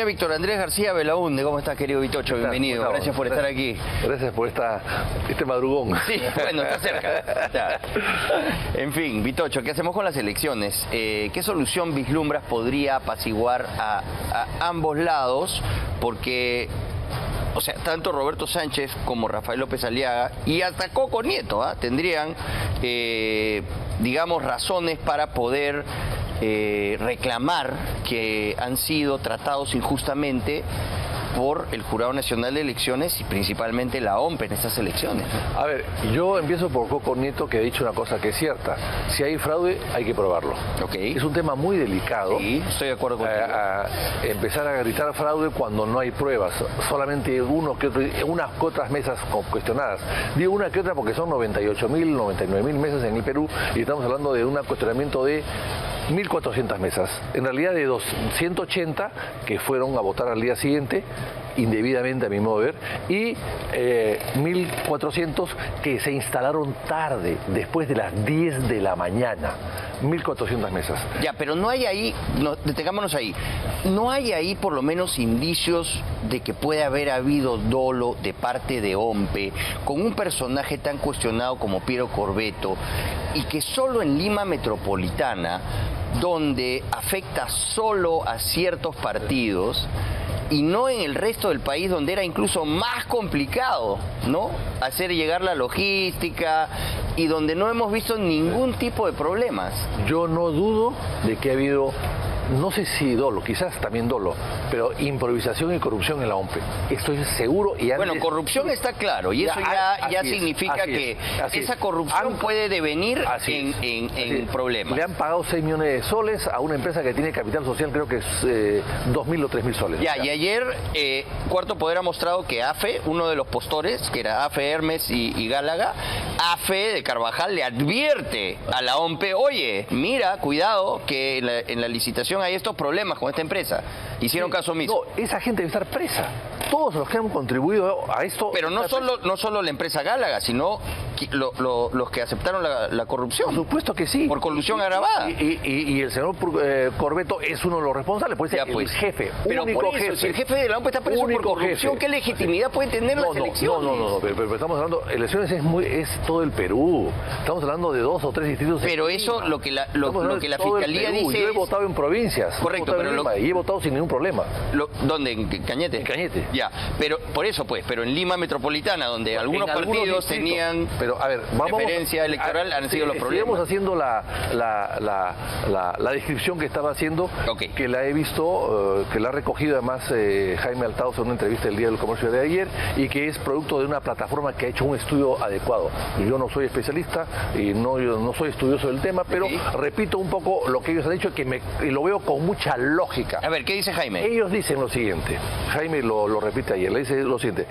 acompaña Víctor Andrés García Belaúnde. ¿Cómo estás, querido Vitocho? Bienvenido. Gracias por estar aquí. Gracias por este madrugón. Sí, bueno, está cerca. Ya. En fin, Vitocho, ¿qué hacemos con las elecciones? ¿Qué solución vislumbras podría apaciguar a ambos lados? Porque, o sea, tanto Roberto Sánchez como Rafael López Aliaga y hasta Coco Nieto tendrían, digamos, razones para poder reclamar que han sido tratados injustamente por el Jurado Nacional de Elecciones y principalmente la OMP en estas elecciones. A ver, yo empiezo por Coco Nieto, que ha dicho una cosa que es cierta. Si hay fraude, hay que probarlo. Okay. Es un tema muy delicado. Sí, estoy de acuerdo contigo. Empezar a gritar fraude cuando no hay pruebas. Solamente unas que otras mesas cuestionadas. Digo una que otra porque son 98.000, 99.000 mesas en el Perú y estamos hablando de un cuestionamiento de 1.400 mesas, en realidad de 180 que fueron a votar al día siguiente, indebidamente a mi modo de ver, y 1.400 que se instalaron tarde, después de las 10 de la mañana. 1.400 mesas. Ya, pero no hay ahí, detengámonos ahí, no hay ahí por lo menos indicios de que puede haber habido dolo de parte de OMPE con un personaje tan cuestionado como Piero Corvetto y que solo en Lima Metropolitana, donde afecta solo a ciertos partidos y no en el resto del país, donde era incluso más complicado, ¿no?, hacer llegar la logística y donde no hemos visto ningún tipo de problemas. Yo no dudo de que ha habido, no sé si dolo, quizás también dolo, pero improvisación y corrupción en la OMPE. Estoy seguro y antes... Bueno, corrupción está claro y eso ya significa que esa corrupción puede devenir en problemas. Le han pagado 6 millones de soles a una empresa que tiene capital social, creo que es 2.000 o 3.000 soles. Ya, y ayer Cuarto Poder ha mostrado que AFE, uno de los postores, que era AFE Hermes y Gálaga, AFE de Carvajal le advierte a la OMPE, oye, mira, cuidado, que en la licitación hay estos problemas con esta empresa. Hicieron caso omiso. No, esa gente debe estar presa. Todos los que han contribuido a esto... Pero no solo la empresa Gálaga, sino los que aceptaron la corrupción. Por supuesto que sí. Por colusión agravada. Y el señor Corvetto es uno de los responsables, puede ser el jefe, pero único por eso, jefe. Si el jefe de la OMP está preso por corrupción, ¿qué legitimidad puede tener las elecciones? No, pero estamos hablando, elecciones es todo el Perú. Estamos hablando de 2 o 3 distritos. Pero eso, lo que la Fiscalía dice... Yo he votado en provincias. Correcto, pero y he votado sin ningún problema. ¿Dónde? ¿En Cañete? En Cañete. Ya, pero por eso pues, pero en Lima Metropolitana, donde algunos partidos tenían preferencia electoral, han sido los problemas. Estamos haciendo la descripción que estaba haciendo, que la he visto, que la ha recogido además Jaime Althaus en una entrevista del Día del Comercio de ayer, y que es producto de una plataforma que ha hecho un estudio adecuado. Yo no soy especialista y yo no soy estudioso del tema, pero repito un poco lo que ellos han dicho y lo veo con mucha lógica. A ver, ¿qué dice Jaime? Ellos dicen lo siguiente, Jaime lo repite ayer, le dice lo siguiente: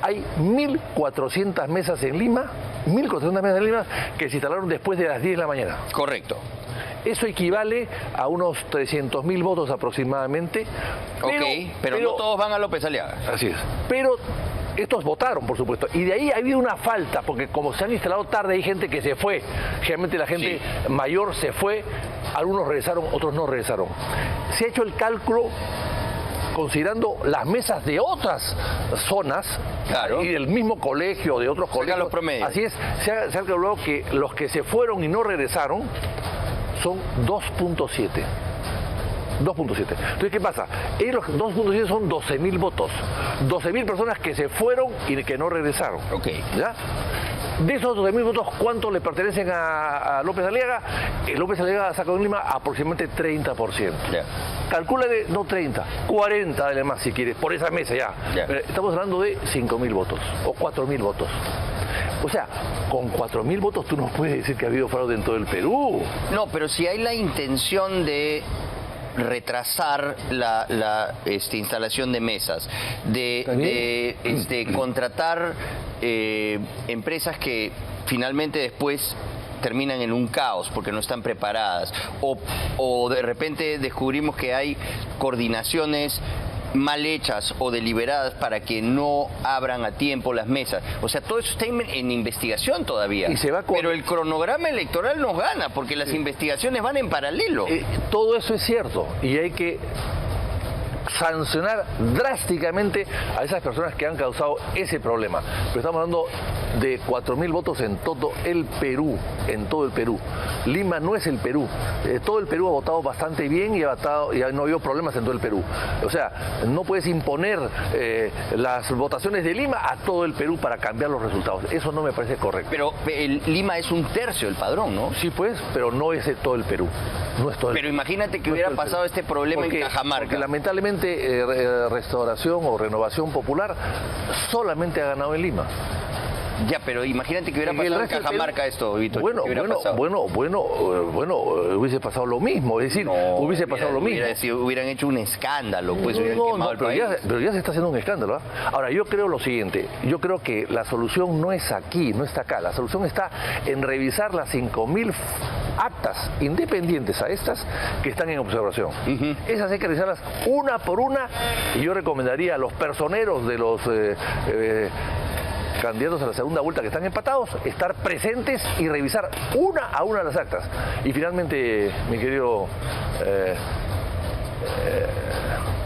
hay 1.400 mesas en Lima, 1.400 mesas en Lima que se instalaron después de las 10 de la mañana. Correcto. Eso equivale a unos 300.000 votos aproximadamente. Pero no todos van a López Aliaga. Así es. Pero estos votaron, por supuesto, y de ahí ha habido una falta, porque como se han instalado tarde, hay gente que se fue. Generalmente la gente mayor se fue, algunos regresaron, otros no regresaron. Se ha hecho el cálculo considerando las mesas de otras zonas, y del mismo colegio, de otros colegios. Los promedios. Así es, se ha calculado que los que se fueron y no regresaron son 2.7. 2.7. Entonces, ¿qué pasa? Los 2.7 son 12.000 votos. 12.000 personas que se fueron y que no regresaron. ¿Ya? De esos 12.000 votos, ¿cuántos le pertenecen a López Aliaga? López Aliaga sacó en Lima aproximadamente 30%. Calcúlale, no 30, 40 además si quieres, por esa mesa ya. Estamos hablando de 5.000 votos o 4.000 votos. O sea, con 4.000 votos tú no puedes decir que ha habido fraude en todo el Perú. No, pero si hay la intención de retrasar la instalación de mesas, de contratar empresas que finalmente después terminan en un caos porque no están preparadas, o de repente descubrimos que hay coordinaciones mal hechas o deliberadas para que no abran a tiempo las mesas. O sea, todo eso está en investigación todavía. Pero el cronograma electoral nos gana porque las investigaciones van en paralelo. Todo eso es cierto y hay que sancionar drásticamente a esas personas que han causado ese problema. Pero estamos hablando de 4.000 votos en todo el Perú, Lima no es el Perú. Todo el Perú ha votado bastante bien y no ha habido problemas en todo el Perú. O sea, no puedes imponer las votaciones de Lima a todo el Perú para cambiar los resultados. Eso no me parece correcto. Pero Lima es 1/3 del padrón, ¿no? Sí, pues, pero no es todo el Perú. No es todo el Pero Perú. Imagínate que hubiera pasado este problema en Cajamarca. Porque lamentablemente Restauración o Renovación Popular solamente ha ganado en Lima. Ya, pero imagínate que hubiera pasado en Cajamarca esto, Víctor. Bueno, hubiese pasado lo mismo, es decir, hubiese pasado lo mismo. Si hubieran hecho un escándalo, pues hubieran quemado el país. Pero ya se está haciendo un escándalo. Ahora, yo creo lo siguiente, yo creo que la solución no es aquí, no está acá, la solución está en revisar las 5.000 actas independientes a estas que están en observación. Esas hay que revisarlas una por una, y yo recomendaría a los personeros de los candidatos a la segunda vuelta que están empatados, estar presentes y revisar una a una las actas. Y finalmente, mi querido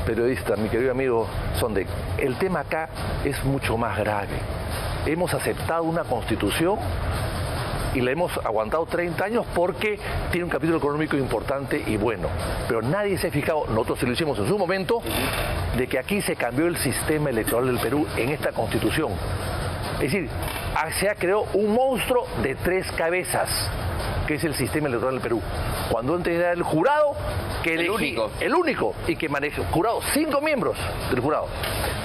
periodista, mi querido amigo Sondek, el tema acá es mucho más grave. Hemos aceptado una constitución y la hemos aguantado 30 años porque tiene un capítulo económico importante y bueno. Pero nadie se ha fijado, nosotros sí lo hicimos en su momento, de que aquí se cambió el sistema electoral del Perú en esta constitución. Es decir, se ha creado un monstruo de 3 cabezas, que es el sistema electoral del Perú. Cuando antes era el jurado, que el único, y que maneja, jurado, 5 miembros del jurado,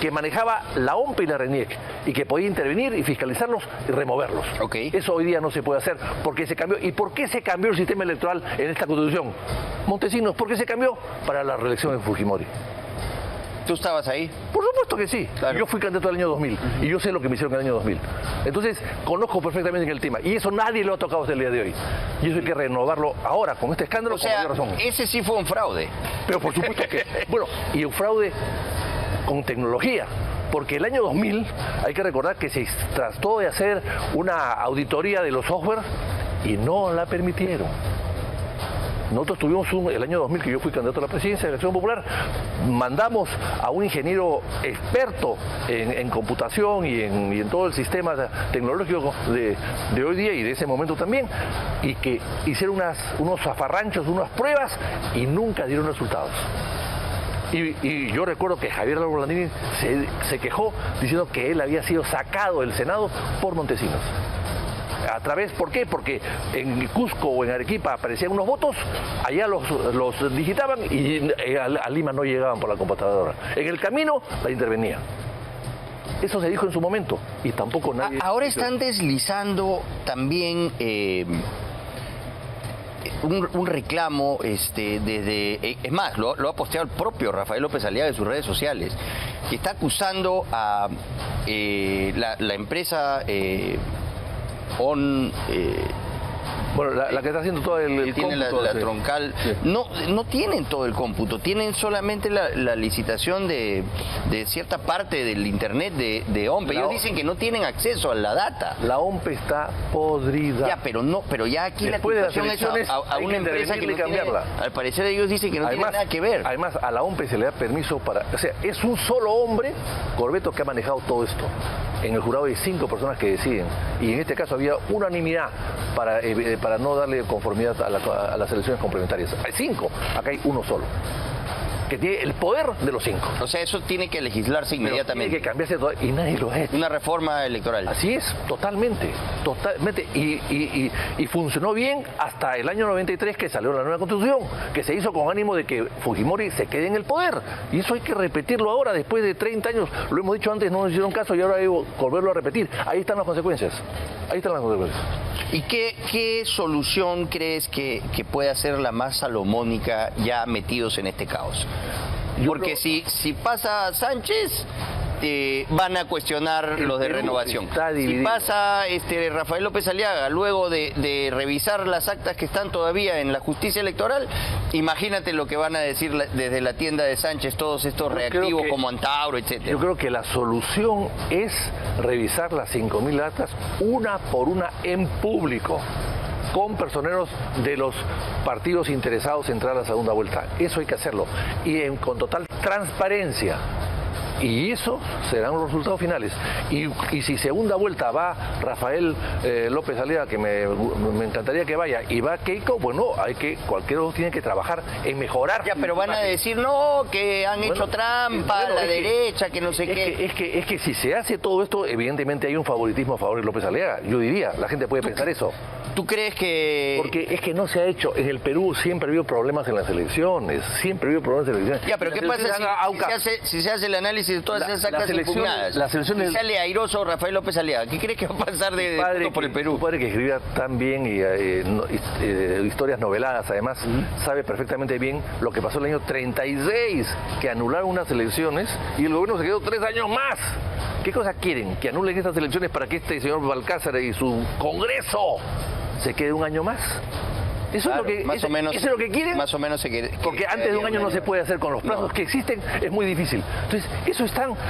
que manejaba la OMP y la RENIEC, y que podía intervenir y fiscalizarlos y removerlos. Eso hoy día no se puede hacer, porque se cambió. ¿Y por qué se cambió el sistema electoral en esta constitución? Montesinos, ¿por qué se cambió? Para la reelección de Fujimori. ¿Tú estabas ahí? Por supuesto que sí. Claro. Yo fui candidato del año 2000 y yo sé lo que me hicieron en el año 2000. Entonces, conozco perfectamente el tema y eso nadie lo ha tocado hasta el día de hoy. Y eso hay que renovarlo ahora con este escándalo. O sea, con mayor razón. Ese sí fue un fraude. Pero por supuesto que... Bueno, y un fraude con tecnología. Porque el año 2000, hay que recordar que se trató de hacer una auditoría de los software y no la permitieron. Nosotros tuvimos el año 2000, que yo fui candidato a la presidencia de la Elección Popular, mandamos a un ingeniero experto en computación y en todo el sistema tecnológico de hoy día y de ese momento también, y que hicieron unos zafarranchos, unas pruebas y nunca dieron resultados. Y yo recuerdo que Javier Largo-Landini se quejó diciendo que él había sido sacado del Senado por Montesinos. ¿Por qué? Porque en Cusco o en Arequipa aparecían unos votos, allá los digitaban y a Lima no llegaban por la computadora. En el camino la intervenía. Eso se dijo en su momento y tampoco nadie... Ahora están deslizando también un reclamo desde... Es más, lo ha posteado el propio Rafael López Aliaga en sus redes sociales, que está acusando a la empresa... bueno, la que está haciendo todo el tiene cómputo, la troncal, sí. No tienen todo el cómputo, tienen solamente la licitación de cierta parte del internet de OMP. Ellos dicen que no tienen acceso a la data. La OMP está podrida. Ya, pero ya aquí después la acusación es a una empresa que no cambiarla. Al parecer ellos dicen que no tiene nada que ver. Además, a la OMP se le da permiso para... O sea, es un solo hombre, Corbeto, que ha manejado todo esto. En el jurado hay 5 personas que deciden. Y en este caso había unanimidad para no darle conformidad a las elecciones complementarias. Hay 5, acá hay uno solo, que tiene el poder de los 5. O sea, eso tiene que legislarse inmediatamente. Tiene que cambiarse todo y nadie lo ha hecho. Una reforma electoral. Así es, totalmente. Y funcionó bien hasta el año 93 que salió la nueva constitución, que se hizo con ánimo de que Fujimori se quede en el poder. Y eso hay que repetirlo ahora, después de 30 años. Lo hemos dicho antes, no nos hicieron caso y ahora hay que volverlo a repetir. Ahí están las consecuencias. Ahí están las consecuencias. ¿Y qué solución crees que puede ser la más salomónica ya metidos en este caos? Porque si pasa Sánchez, van a cuestionar los de Renovación. Si pasa Rafael López Aliaga, luego de revisar las actas que están todavía en la justicia electoral, imagínate lo que van a decir desde la tienda de Sánchez, todos estos reactivos como Antauro, etcétera. Yo creo que la solución es revisar las 5.000 actas una por una en público, con personeros de los partidos interesados en entrar a la segunda vuelta. Eso hay que hacerlo. Y con total transparencia. Y eso serán los resultados finales. Y si segunda vuelta va Rafael López Aliaga, que me encantaría que vaya, y va Keiko, bueno, cualquiera tiene que trabajar en mejorar. Ya, pero van a decir, no, que han hecho trampa, la derecha, que no sé qué. Es que si se hace todo esto, evidentemente hay un favoritismo a favor de López Aliaga. Yo diría, la gente puede pensar eso. ¿Tú crees que...? Porque es que no se ha hecho. En el Perú siempre ha habido problemas en las elecciones. Siempre ha habido problemas en las elecciones. Ya, pero ¿qué pasa si se hace el análisis de todas esas actas impugnadas? Si sale airoso Rafael López Aliaga, ¿qué crees que va a pasar de por el Perú? Tu padre, que escribía tan bien y historias noveladas, además, sabe perfectamente bien lo que pasó en el año 36, que anularon unas elecciones y el gobierno se quedó 3 años más. ¿Qué cosa quieren? ¿Que anulen estas elecciones para que este señor Balcázar y su Congreso se quede 1 año más? Eso, claro, es lo que, eso es lo que quieren. Más o menos porque antes de 1 año no se puede hacer con los plazos que existen, es muy difícil. Entonces,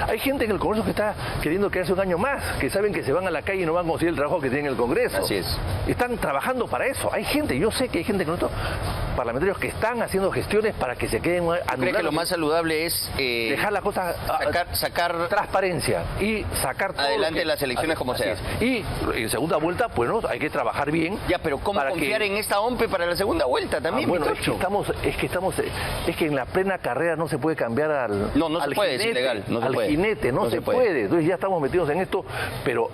hay gente en el Congreso que está queriendo quedarse 1 año más, que saben que se van a la calle y no van a conseguir el trabajo que tienen en el Congreso. Así es. Están trabajando para eso. Hay gente, yo sé que hay gente con estos parlamentarios que están haciendo gestiones para que se queden anulados. ¿Creo que lo más saludable es dejar la cosa, sacar transparencia y sacar todo adelante las elecciones como sea? Y en segunda vuelta, bueno, hay que trabajar bien. Ya, pero ¿cómo confiar en esta OMPE para la segunda vuelta también? Bueno, es que en la plena carrera no se puede cambiar al se puede, jinete, es ilegal, no se al puede. jinete, no se puede. Entonces ya estamos metidos en esto, pero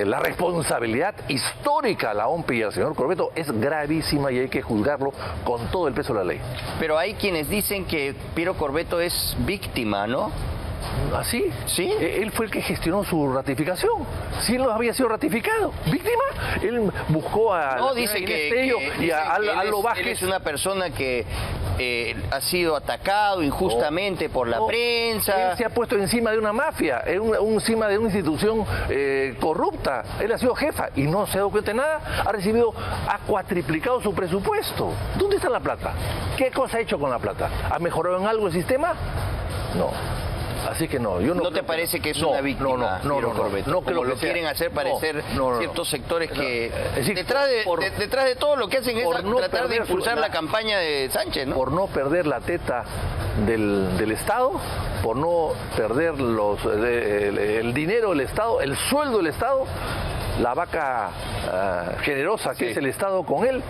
la responsabilidad histórica a la OMPE y al señor Corbeto es gravísima y hay que juzgarlo con todo el peso de la ley. Pero hay quienes dicen que Piero Corbeto es víctima, ¿no? ¿Así? ¿Sí? Él fue el que gestionó su ratificación. Si él no había sido ratificado, víctima, él buscó a dice y a Aldo Vázquez. Él es una persona que ha sido atacado injustamente por la prensa. Él se ha puesto encima de una mafia, encima de una institución corrupta. Él ha sido jefa y no se ha dado cuenta de nada. Ha cuatriplicado su presupuesto. ¿Dónde está la plata? ¿Qué cosa ha hecho con la plata? ¿Ha mejorado en algo el sistema? No. Así que no, yo no. ¿No te parece que es una víctima? No, como creo lo que quieren hacer parecer ciertos sectores que detrás de todo lo que hacen es tratar de impulsar la campaña de Sánchez, ¿no? Por no perder la teta del Estado, por no perder el dinero del Estado, el sueldo del Estado, la vaca generosa que es el Estado con él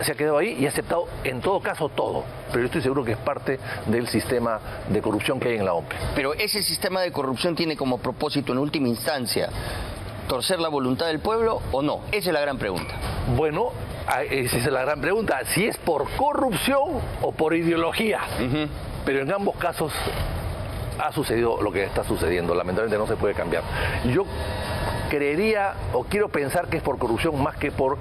se ha quedado ahí y ha aceptado en todo caso todo. Pero yo estoy seguro que es parte del sistema de corrupción que hay en la OMPE. Pero ese sistema de corrupción tiene como propósito en última instancia torcer la voluntad del pueblo o no. Esa es la gran pregunta. Bueno, esa es la gran pregunta. Si es por corrupción o por ideología. Pero en ambos casos ha sucedido lo que está sucediendo. Lamentablemente no se puede cambiar. Yo creería o quiero pensar que es por corrupción más que por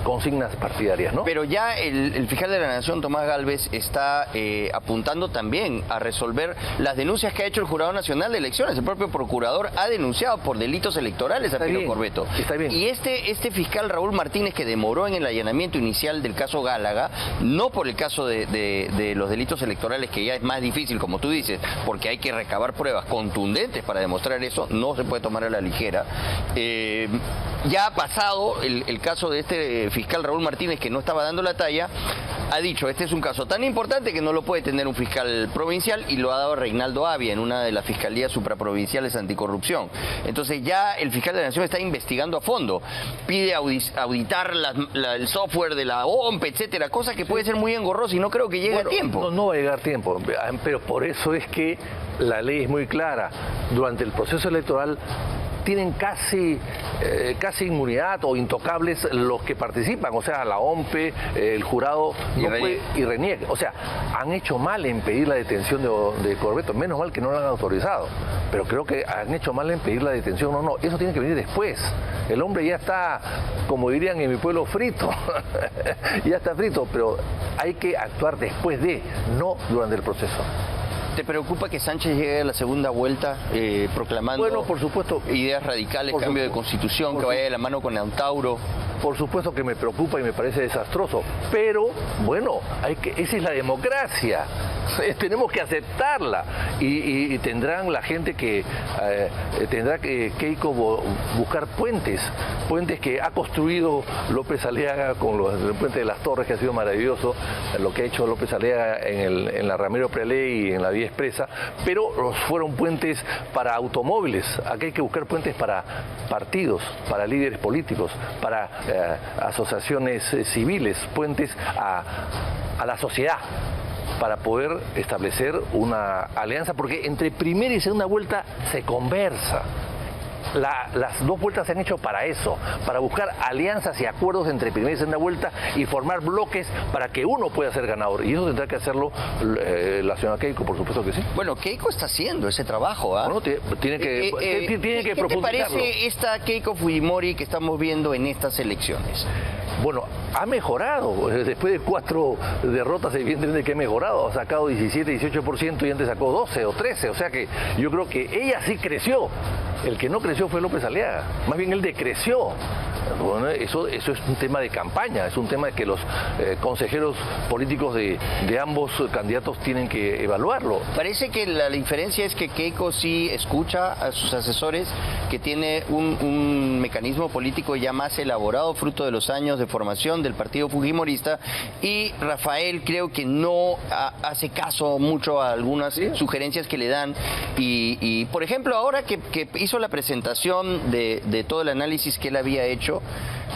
consignas partidarias, ¿no? Pero ya el fiscal de la Nación, Tomás Gálvez, está apuntando también a resolver las denuncias que ha hecho el Jurado Nacional de Elecciones. El propio procurador ha denunciado por delitos electorales a Piero Corbeto. Está bien. Y este fiscal Raúl Martínez, que demoró en el allanamiento inicial del caso Gálaga, no por el caso de los delitos electorales, que ya es más difícil, como tú dices, porque hay que recabar pruebas contundentes para demostrar eso, no se puede tomar a la ligera. Ya ha pasado el caso de este fiscal Raúl Martínez, que no estaba dando la talla, ha dicho, este es un caso tan importante que no lo puede tener un fiscal provincial, y lo ha dado Reinaldo Avia en una de las fiscalías supraprovinciales anticorrupción. Entonces ya el fiscal de la Nación está investigando a fondo, pide auditar el software de la OMPE, etcétera, cosa que puede ser muy engorrosa y no creo que llegue a tiempo. No va a llegar tiempo, pero por eso es que la ley es muy clara. Durante el proceso electoral tienen casi inmunidad o intocables los que participan, o sea, la OMPE, el jurado y RENIEC. O sea, han hecho mal en pedir la detención de Corbeto, menos mal que no lo han autorizado, pero creo que han hecho mal en pedir la detención. No, eso tiene que venir después. El hombre ya está, como dirían en mi pueblo, frito, ya está frito, pero hay que actuar después no durante el proceso. ¿Te preocupa que Sánchez llegue a la segunda vuelta proclamando por supuesto, ideas radicales, cambio de constitución, que vaya de la mano con Antauro? Por supuesto que me preocupa y me parece desastroso, pero bueno, esa es la democracia. tenemos que aceptarla y tendrán la gente que tendrá que Keiko buscar puentes que ha construido López Aliaga con el puente de las Torres, que ha sido maravilloso, lo que ha hecho López Aliaga en la Ramiro Prealé y en la Vía Expresa, pero fueron puentes para automóviles. Aquí hay que buscar puentes para partidos, para líderes políticos, para asociaciones civiles, puentes a la sociedad, para poder establecer una alianza, porque entre primera y segunda vuelta se conversa. Las dos vueltas se han hecho para eso, para buscar alianzas y acuerdos entre primera y segunda vuelta y formar bloques para que uno pueda ser ganador. Y eso tendrá que hacerlo la señora Keiko, por supuesto que sí. Bueno, Keiko está haciendo ese trabajo, ¿ah? Bueno, tiene que ¿Qué te parece esta Keiko Fujimori que estamos viendo en estas elecciones? Bueno, ha mejorado. Después de 4 derrotas, evidentemente que ha mejorado. Ha sacado 17, 18% y antes sacó 12 o 13. O sea que yo creo que ella sí creció. El que no creció fue López Aliaga. Más bien él decreció. Bueno, eso es un tema de campaña, es un tema que los consejeros políticos de ambos candidatos tienen que evaluarlo. Parece que la diferencia es que Keiko sí escucha a sus asesores, que tiene un mecanismo político ya más elaborado, fruto de los años de formación del partido fujimorista, y Rafael creo que no hace caso mucho a algunas sugerencias que le dan. Y por ejemplo, ahora que hizo la presentación de todo el análisis que él había hecho,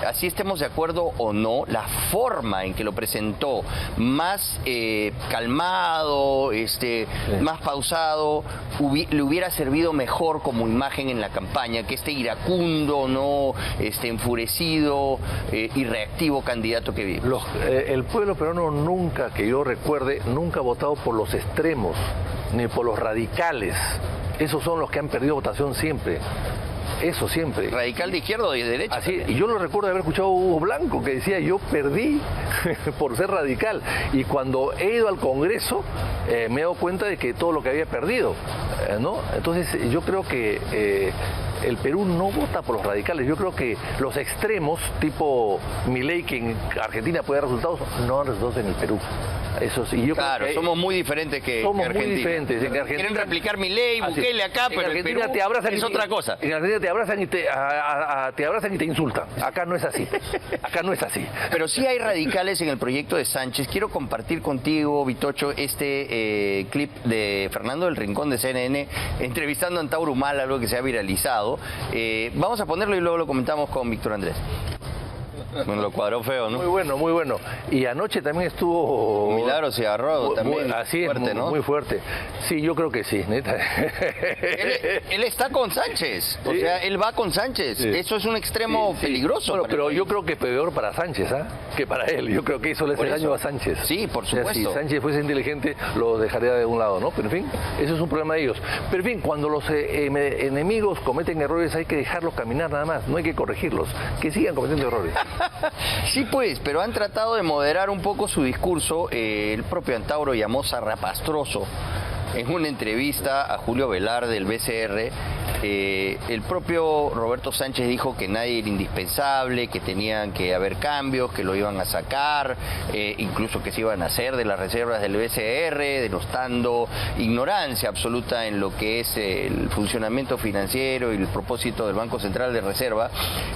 así estemos de acuerdo o no, la forma en que lo presentó, más calmado, más pausado, le hubiera servido mejor como imagen en la campaña que este iracundo, no enfurecido y reactivo candidato que vive. El pueblo peruano nunca, que yo recuerde, nunca ha votado por los extremos, ni por los radicales. Esos son los que han perdido votación siempre. Eso siempre. Radical de izquierda o de derecha. Así, y yo lo recuerdo de haber escuchado a Hugo Blanco que decía: yo perdí por ser radical. Y cuando he ido al Congreso me he dado cuenta de que todo lo que había perdido, ¿no? Entonces yo creo que el Perú no vota por los radicales. Yo creo que los extremos, tipo Milei, que en Argentina puede dar resultados, no dan resultados en el Perú. Eso sí, yo claro, creo que somos muy diferentes que somos Argentina. Muy diferentes. En Argentina, quieren replicar Milei, Bukele acá, pero en Argentina te abrazan es otra cosa. En Argentina te abrazan y te abrazan y te insultan. Acá no es así. Acá no es así. Pero sí hay radicales en el proyecto de Sánchez. Quiero compartir contigo, Vitocho, este clip de Fernando del Rincón de CNN entrevistando a Antauro Humala, algo que se ha viralizado. Vamos a ponerlo y luego lo comentamos con Víctor Andrés. Bueno, lo cuadró feo, ¿no? Muy bueno, muy bueno. Y anoche también estuvo... Milagros y Arroyo también. Así fuerte, es, ¿no? Muy fuerte. Sí, yo creo que sí, neta. Él está con Sánchez. O sea, él va con Sánchez. Sí. Eso es un extremo peligroso. Bueno, pero yo creo que peor para Sánchez, que para él. Yo creo que eso le hace daño a Sánchez. Sí, por supuesto. O sea, si Sánchez fuese inteligente, lo dejaría de un lado, ¿no? Pero en fin, eso es un problema de ellos. Pero en fin, cuando los enemigos cometen errores, hay que dejarlos caminar nada más. No hay que corregirlos. Que sigan cometiendo errores. Sí, pues, pero han tratado de moderar un poco su discurso. El propio Antauro llamó zarrapastroso en una entrevista a Julio Velar del BCR. El propio Roberto Sánchez dijo que nadie era indispensable, que tenían que haber cambios, que lo iban a sacar, incluso que se iban a hacer de las reservas del BCR, denostando ignorancia absoluta en lo que es el funcionamiento financiero y el propósito del Banco Central de Reserva.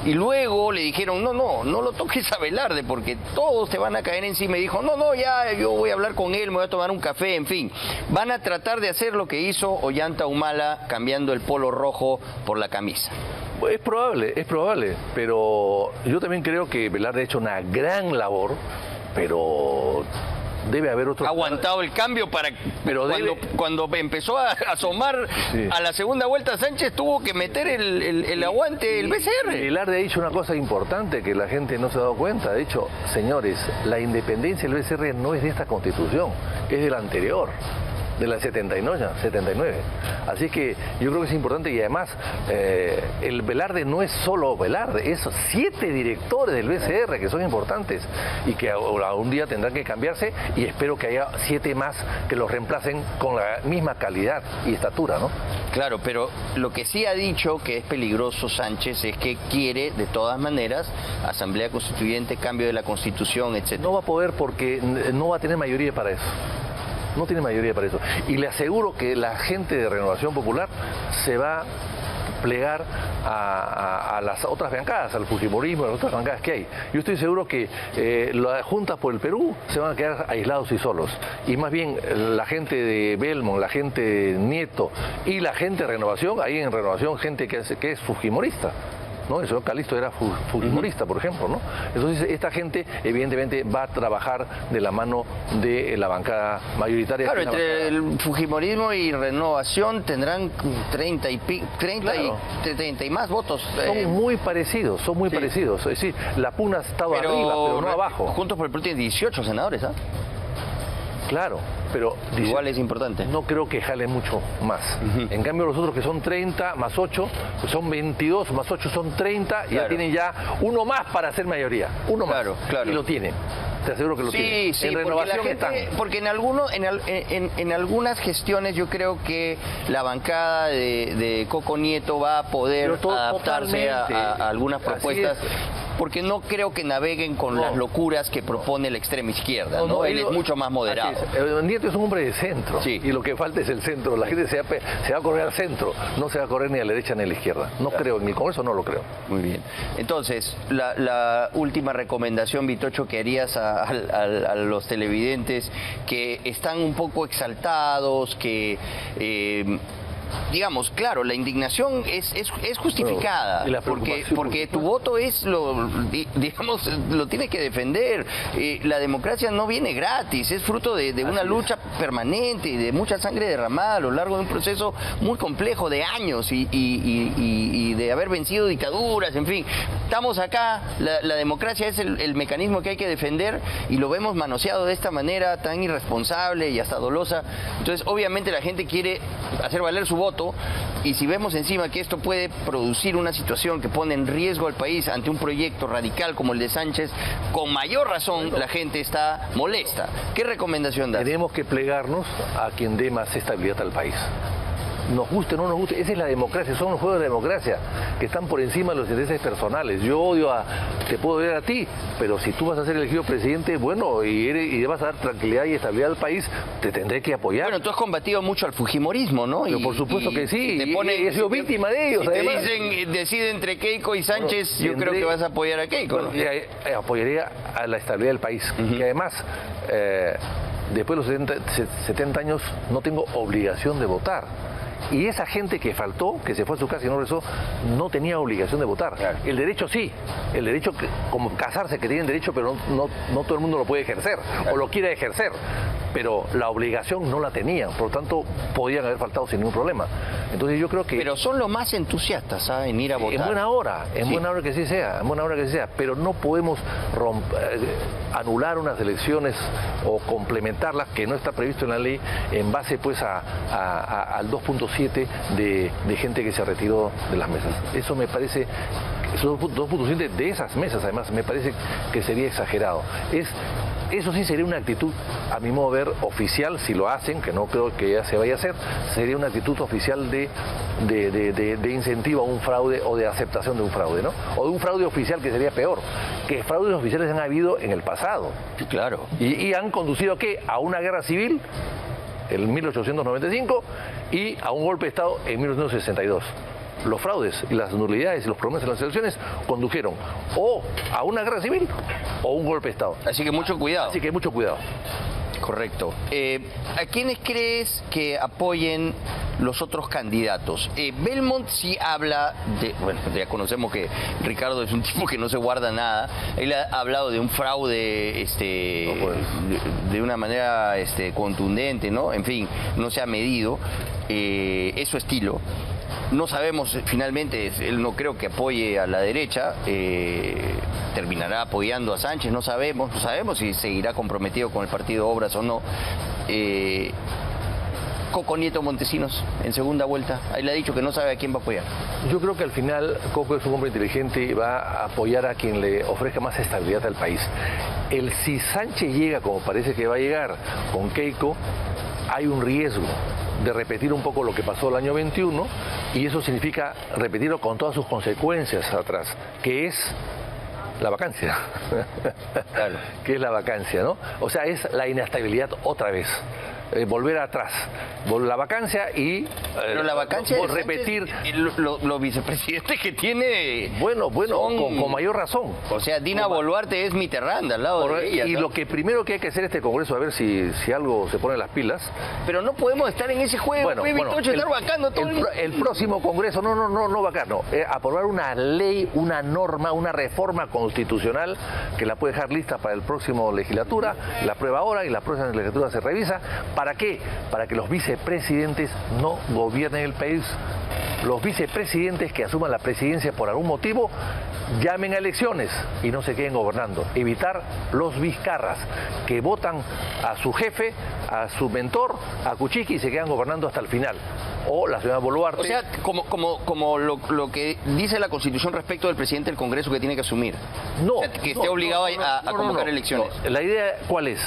Y luego le dijeron, no lo toques a Velarde porque todos te van a caer encima. Y dijo, no, ya yo voy a hablar con él, me voy a tomar un café, en fin. Van a tratar de hacer lo que hizo Ollanta Humala cambiando el polo rojo por la camisa. Es probable, pero yo también creo que Velarde ha hecho una gran labor, pero debe haber otro... Ha aguantado el cambio para... Pero cuando empezó a asomar a la segunda vuelta, Sánchez tuvo que meter el aguante el BCR. Velarde ha dicho una cosa importante que la gente no se ha dado cuenta. Ha dicho, señores, la independencia del BCR no es de esta Constitución, es de la anterior, de la 79. Así que yo creo que es importante y además el Velarde no es solo Velarde, es 7 directores del BCR que son importantes y que un día tendrán que cambiarse y espero que haya 7 más que los reemplacen con la misma calidad y estatura, ¿no? Claro, pero lo que sí ha dicho que es peligroso Sánchez es que quiere de todas maneras Asamblea Constituyente, cambio de la Constitución, etc. No va a poder porque no va a tener mayoría para eso. no tiene mayoría para eso. Y le aseguro que la gente de Renovación Popular se va a plegar a las otras bancadas, al fujimorismo, a las otras bancadas que hay. Yo estoy seguro que las juntas por el Perú se van a quedar aislados y solos. Y más bien la gente de Belmont, la gente de Nieto y la gente de Renovación, ahí en Renovación gente que es fujimorista, ¿no? El señor Calisto era fujimorista, por ejemplo, ¿no? Entonces esta gente evidentemente va a trabajar de la mano de la bancada mayoritaria. Claro, entre el fujimorismo y Renovación tendrán 30 y más votos. Son muy parecidos, parecidos. Es decir, la pugna ha estado arriba, pero no abajo. Juntos por el Perú tiene 18 senadores, ¿ah? Claro, pero igual es importante. No creo que jale mucho más. En cambio los otros que son 30 más 8, pues son 22 más 8 son 30 y ya tienen ya uno más para hacer mayoría. Uno más. Claro. Y lo tienen. Te aseguro que lo tienen. Sí, en Renovación porque en algunas gestiones yo creo que la bancada de Coco Nieto va a poder adaptarse a algunas propuestas. Porque no creo que naveguen con las locuras que propone la extrema izquierda, ¿no? Él es mucho más moderado. Nieto es un hombre de centro, y lo que falta es el centro. La gente se va a correr al centro, no se va a correr ni a la derecha ni a la izquierda. No creo, en el Congreso no lo creo. Muy bien. Entonces, la última recomendación, Vitocho, que harías a los televidentes que están un poco exaltados, que... digamos, claro, la indignación es justificada, porque tu voto es lo tienes que defender. La democracia no viene gratis, es fruto de una lucha permanente y de mucha sangre derramada a lo largo de un proceso muy complejo de años y de haber vencido dictaduras, en fin. Estamos acá, la democracia es el mecanismo que hay que defender y lo vemos manoseado de esta manera tan irresponsable y hasta dolosa. Entonces, obviamente la gente quiere hacer valer su voto, y si vemos encima que esto puede producir una situación que pone en riesgo al país ante un proyecto radical como el de Sánchez, con mayor razón la gente está molesta. ¿Qué recomendación das? Tenemos que plegarnos a quien dé más estabilidad al país. Nos guste o no nos guste, esa es la democracia, son los juegos de democracia que están por encima de los intereses personales. Yo te puedo ver a ti, pero si tú vas a ser elegido presidente, bueno, y vas a dar tranquilidad y estabilidad al país, te tendré que apoyar. Bueno, tú has combatido mucho al fujimorismo, ¿no? Pero por supuesto que sí, y he sido víctima de ellos. Si además, te dicen, decide entre Keiko y Sánchez, yo creo que vas a apoyar a Keiko, ¿no? Apoyaría a la estabilidad del país, que además... después de los 70 años no tengo obligación de votar. Y esa gente que faltó, que se fue a su casa y no rezó, no tenía obligación de votar. Claro. El derecho sí, el derecho como casarse, que tienen derecho, pero no todo el mundo lo puede ejercer, o lo quiere ejercer. Pero la obligación no la tenían, por lo tanto podían haber faltado sin ningún problema. Entonces yo creo que... Pero son los más entusiastas, ¿sabes?, en ir a votar. En buena hora, buena hora que sí sea, en buena hora que sí sea, pero no podemos anular unas elecciones o complementarlas, que no está previsto en la ley, en base pues al 2.7 de gente que se retiró de las mesas. Eso me parece, esos 2.7 de esas mesas además, me parece que sería exagerado. Eso sí sería una actitud, a mi modo de ver, oficial, si lo hacen, que no creo que ya se vaya a hacer, sería una actitud oficial de incentivo a un fraude o de aceptación de un fraude, ¿no? O de un fraude oficial, que sería peor, que fraudes oficiales han habido en el pasado. Sí, claro. Y han conducido ¿a qué? A una guerra civil en 1895 y a un golpe de Estado en 1962. Los fraudes y las nulidades y los problemas en las elecciones condujeron o a una guerra civil o a un golpe de Estado. Así que mucho cuidado. Así que mucho cuidado. Correcto. ¿A quiénes crees que apoyen los otros candidatos? Belmont sí habla de... Bueno, ya conocemos que Ricardo es un tipo que no se guarda nada. Él ha hablado de un fraude de una manera contundente, ¿no? En fin, no se ha medido. Es su estilo. No sabemos finalmente, él no creo que apoye a la derecha, terminará apoyando a Sánchez, no sabemos si seguirá comprometido con el partido Obras o no. Coco Nieto Montesinos en segunda vuelta, ahí le ha dicho que no sabe a quién va a apoyar. Yo creo que al final Coco es un hombre inteligente y va a apoyar a quien le ofrezca más estabilidad al país. Si Sánchez llega como parece que va a llegar con Keiko, hay un riesgo de repetir un poco lo que pasó el año 21, y eso significa repetirlo con todas sus consecuencias atrás, que es la vacancia. Claro. Que es la vacancia, ¿no? O sea, es la inestabilidad otra vez. volver atrás, la vacancia y Pero la vacancia de repetir. Los vicepresidentes que tiene. Bueno, son- con mayor razón. O sea, Dina Boluarte es Mitterrand al lado de ella. Y ¿no? lo que primero que hay que hacer este Congreso, a ver si algo se pone las pilas. Pero no podemos estar en ese juego, Bueno, estar vacando todo el próximo Congreso, no vacar, no. Aprobar una ley, una norma, una reforma constitucional que la puede dejar lista para el próximo legislatura, la prueba ahora y la próxima legislatura se revisa. ¿Para qué? Para que los vicepresidentes no gobiernen el país. Los vicepresidentes que asuman la presidencia por algún motivo llamen a elecciones y no se queden gobernando. Evitar los vizcarras que votan a su jefe, a su mentor, a Kuczynski y se quedan gobernando hasta el final. O la señora Boluarte. O sea, como lo que dice la Constitución respecto del presidente del Congreso que tiene que asumir. No, O sea, que esté obligado a convocar elecciones. No. La idea, ¿cuál es?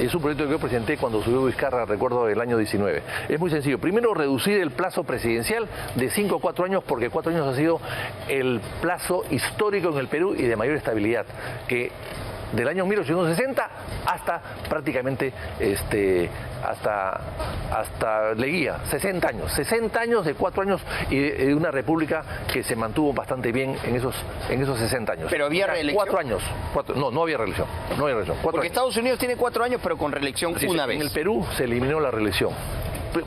Es un proyecto que yo presenté cuando subió Vizcarra, recuerdo, el año 19. Es muy sencillo. Primero, reducir el plazo presidencial de 5 a 4 años, porque 4 años ha sido el plazo histórico en el Perú y de mayor estabilidad, que del año 1860 hasta prácticamente hasta Leguía, 60 años de 4 años y de una república que se mantuvo bastante bien en esos 60 años. Pero había reelección. 4 años. No había reelección. No había reelección. Porque Estados Unidos tiene 4 años, pero con reelección una vez. En el Perú se eliminó la reelección.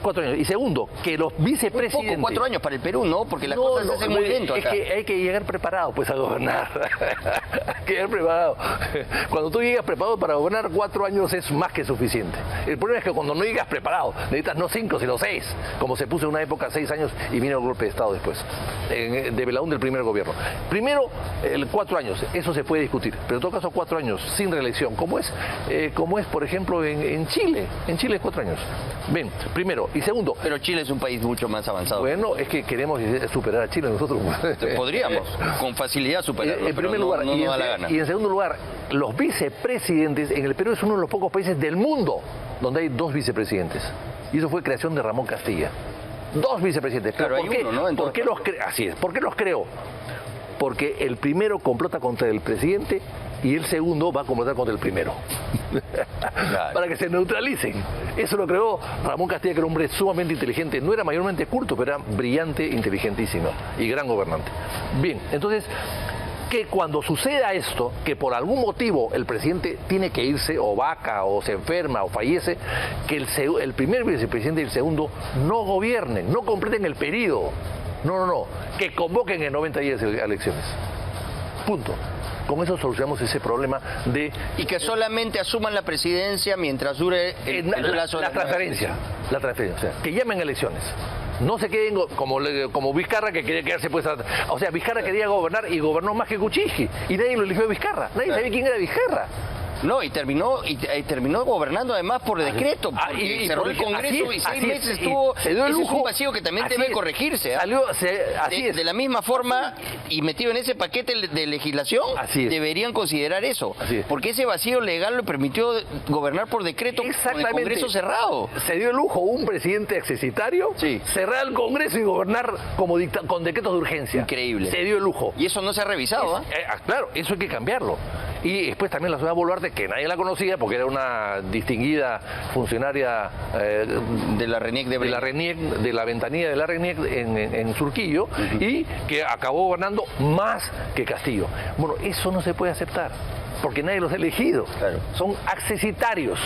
4 años. Y segundo, que los vicepresidentes... Poco, 4 años para el Perú, ¿no? Porque las cosas se hacen muy lento es acá. que hay que llegar preparado, pues, a gobernar. Hay que llegar preparado. Cuando tú llegas preparado para gobernar, 4 años es más que suficiente. El problema es que cuando no llegas preparado, necesitas no 5, sino 6, como se puso en una época 6 años y vino el golpe de Estado después, de Belaúnde del primer gobierno. Primero, 4 años, eso se puede discutir, pero en todo caso 4 años sin reelección, como es por ejemplo, en Chile. En Chile es 4 años. Ven, primero. Y segundo... Pero Chile es un país mucho más avanzado. Bueno, es que queremos superar a Chile nosotros. Podríamos, con facilidad superarlo, en primer lugar, no da la gana. Y en segundo lugar, los vicepresidentes, en el Perú es uno de los pocos países del mundo donde hay 2 vicepresidentes. Y eso fue creación de Ramón Castilla. 2 vicepresidentes. Claro, ¿Por qué? uno, ¿no? ¿Por qué los Así es. ¿Por qué los creó? Porque el primero complota contra el presidente y el segundo va a complotar contra el primero. Claro. Para que se neutralicen. Eso lo creó Ramón Castilla, que era un hombre sumamente inteligente. No era mayormente culto, pero era brillante, inteligentísimo y gran gobernante. Bien, entonces, que cuando suceda esto, que por algún motivo el presidente tiene que irse, o vaca, o se enferma, o fallece, que el primer vicepresidente y el segundo no gobiernen, no completen el periodo. No, que convoquen en 90 días elecciones. Punto. Con eso solucionamos ese problema de... Y que solamente asuman la presidencia mientras dure el plazo de la transferencia. La transferencia, o sea, que llamen elecciones. No se queden como Vizcarra, que quería quedarse pues... O sea, Vizcarra quería gobernar y gobernó más que Kuczynski. Y nadie lo eligió a Vizcarra. Nadie sabía quién era Vizcarra. No, y terminó gobernando además por decreto, porque cerró el Congreso y 6 meses estuvo. Se dio el ese lujo. es un vacío que también debe corregirse. De la misma forma, y metido en ese paquete de legislación, deberían considerar eso. Porque ese vacío legal le permitió gobernar por decreto con el Congreso cerrado. Se dio el lujo un presidente accesitario, cerrar el Congreso y gobernar con decretos de urgencia. Increíble. Se dio el lujo. Y eso no se ha revisado. Claro, eso hay que cambiarlo. Y después también la señora Boluarte, que nadie la conocía porque era una distinguida funcionaria de la RENIEC de la ventanilla de la RENIEC en Surquillo, y que acabó gobernando más que Castillo. Bueno, eso no se puede aceptar porque nadie los ha elegido. Claro. Son accesitarios.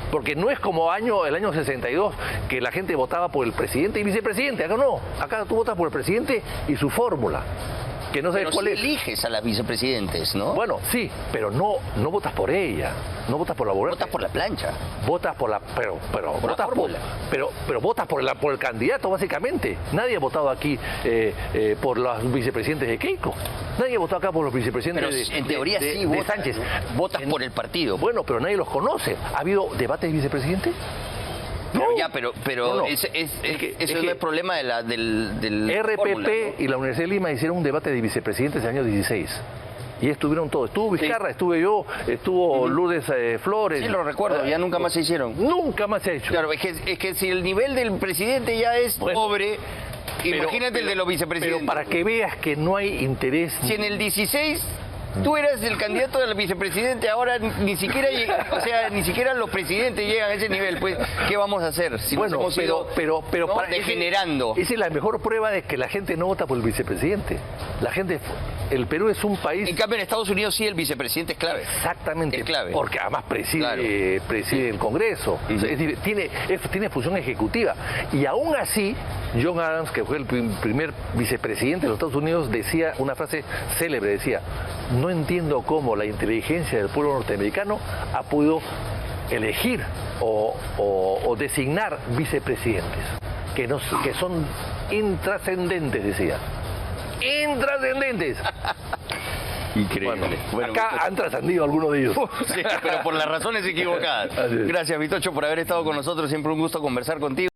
Porque no es como el año 62, que la gente votaba por el presidente y vicepresidente. Acá no. Acá tú votas por el presidente y su fórmula. Que no sabes pero cuál sí es. eliges a las vicepresidentes, ¿no? Bueno, sí, pero no votas por ella, no votas por la Boluarte. Votas por la plancha. Votas por la, pero votas por el candidato básicamente. Nadie ha votado aquí por los vicepresidentes de Keiko. Nadie ha votado acá por los vicepresidentes pero en teoría sí de Sánchez. Votas por el partido. Bueno, pero nadie los conoce. ¿Ha habido debate de vicepresidente? Pero no. Eso no es problema del RPP fórmula, ¿no? y la Universidad de Lima hicieron un debate de vicepresidentes en el año 16. Y estuvieron todos. Estuvo Vizcarra, estuve yo, estuvo Lourdes Flores. Sí, lo recuerdo, ya nunca más se hicieron. Nunca más se ha hecho. Claro, es que si el nivel del presidente ya es pobre, imagínate el de los vicepresidentes. Pero para que veas que no hay interés... Si en el 16 Tú eras el candidato del vicepresidente, ahora ni siquiera, o sea, ni siquiera los presidentes llegan a ese nivel. Pues, ¿qué vamos a hacer? Si bueno, nos hemos pero ¿no? para degenerando. Esa es la mejor prueba de que la gente no vota por el vicepresidente. La gente, el Perú es un país. En cambio, en Estados Unidos sí el vicepresidente es clave. Exactamente, es clave. porque además preside, Claro. preside el Congreso. O sea, es decir, tiene función ejecutiva. Y aún así, John Adams, que fue el primer vicepresidente de los Estados Unidos, decía una frase célebre, decía: no entiendo cómo la inteligencia del pueblo norteamericano ha podido elegir o designar vicepresidentes que son intrascendentes, decía. Intrascendentes. Increíble. Bueno, acá han trascendido algunos de ellos. Sí, pero por las razones equivocadas. Gracias, Vitocho, por haber estado con nosotros. Siempre un gusto conversar contigo.